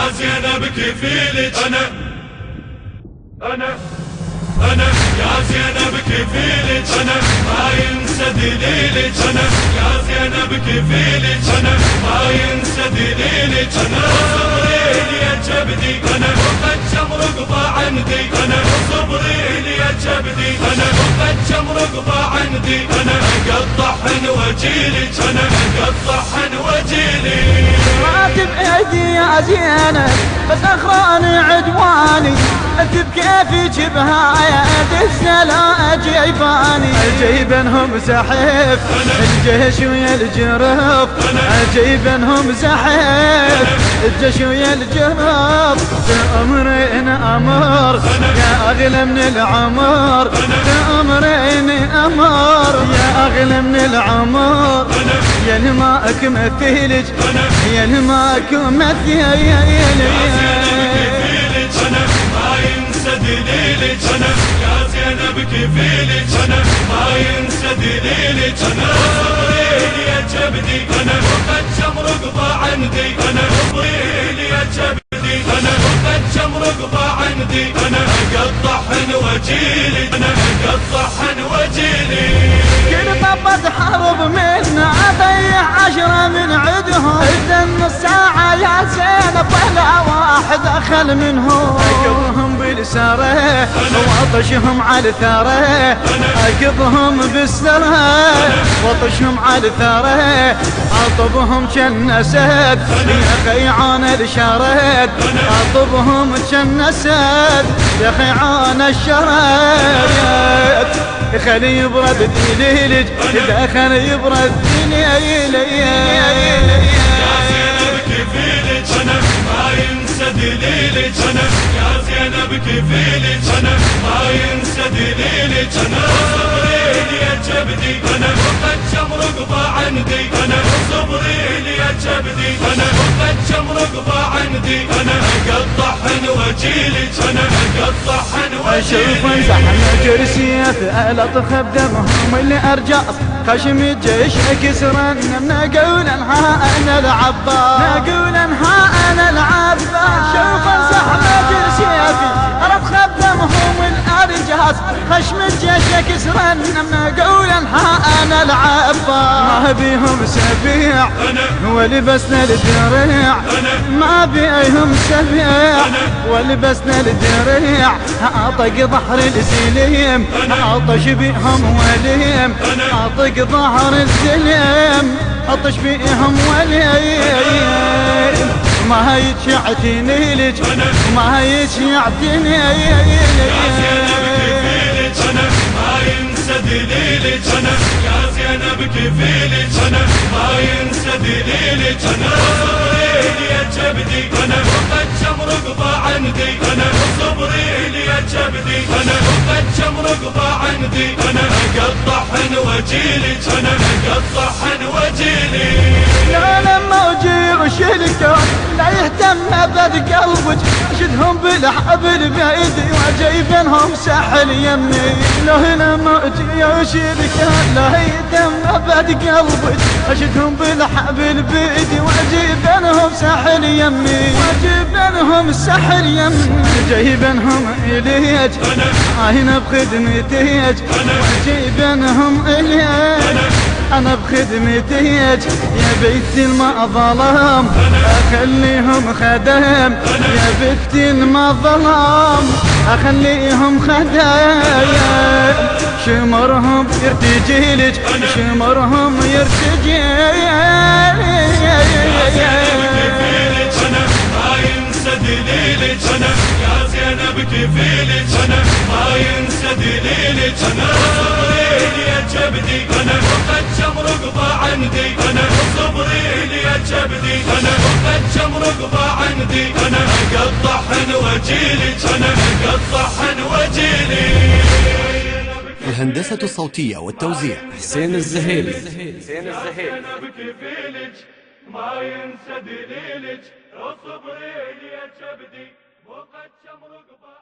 يا زينب كفيلك أنا يا زينب كفيلك ما ينسى دليلك يا زينب كفيلك ما ينسى دليلك صبري يا جبدي وقد جمر قضى عندي صبري يا جبدي وقد جمر قضى عندي اقطعهن واجيلك اقطعهن واجيلك راتب ايدي يا زينب بس اخراني عدواني انت بكيفك بهاية الزلا اجيباني اجيبنهم زحف الجيش ويا الجرف اجيبنهم زحف الجيش ويا الجرف تأمرين امر يا اغلى من العمر تأمرين امر يا اغلى من العمر يا الماك مثيلج يا الماك مثيلج ما ينسى دليلك يا زينب كفيلك ما ينسى دليلك صبري يا جبدي وقد جمر قضى عندي صبري يا جبدي وقد جمر قضى عندي اقطعهن واجيلك اقطعهن واجيلك كل طبت حرب منا اضيع 10 من عدهم اذا نص ساعة يا زينب طلع واحد اخل منهم اقضهم بالسره واطشهم على الثره اقضهم بالسره واطشهم على الثره اطبهم كالنسد يا خيعان الشرد اطبهم كالنسد يا خيعان الشرد خلي يبرد دليلج اذا خلي يبرد دليلج يا زينب كفيلك ما ينسى دليلك يا زينب كفيلك ما ينسى دليلك صبري يا جبدي وقد جمر قضى عندي صبري يا جبدي وقد جمر قضى عندي اقطعهن واجيلك اقطعهن واجيلك اشوف زحم جرسية الطخ بدمهم اللي ارجاس خشم الجيش كسرا نقول انها انا العباس نقول انها انا العباس شوف زحم جرسية الطخ بدمهم الارجاس خشم الجيش كسرا نقول انها انا العباس ما بيهم سبيع ولبسنا الدرع ما بيهم سبيع ولبسنا الدرع اطق ظهر السليم اطش بيهم وليم اطق ظهر السليم اطش بيهم وليم ما يتشعتني لج ما يتشعتني ما ينسى دليلك يا زينب كفيلك ما ينسى دليلك صبري يا جبدي وقد جمر قضى عندي صبري يا جبدي وقد جمر قضى عندي اقطعهن واجيلك اقطعهن واجيلك لا لما وجيش الكون لا يهتم ابد قلبك اشدهم بالحبل بايدي واجيبنهم ساحل يمي لا لما وجيش الكون لا يهتم ابد قلبك اشدهم بالحبل بايدي واجيبنهم ساحل يمي واجيبنهم ساحل يمي جايبنهم اليك انا بخدمتك واجيبنهم اليك انا بخدمتك يا بيت ما ظلام اخليهم خدام يا بيت ما ظلام اخليهم خدام شمرهم يرتجيلك شمرهم يرتجيلك ما ينسى دليلك يا زينب كفيلك ما ينسى دليلك صبري يا جبدي وقد جمر قضى عندي صبري يا جبدي وقد جمر قضى عندي اقطعهن واجيلك اقطعهن واجيلك الهندسة الصوتية والتوزيع حسين الزهيري ما ينسى دليلك صبري يا جبدي وقد جمر قضى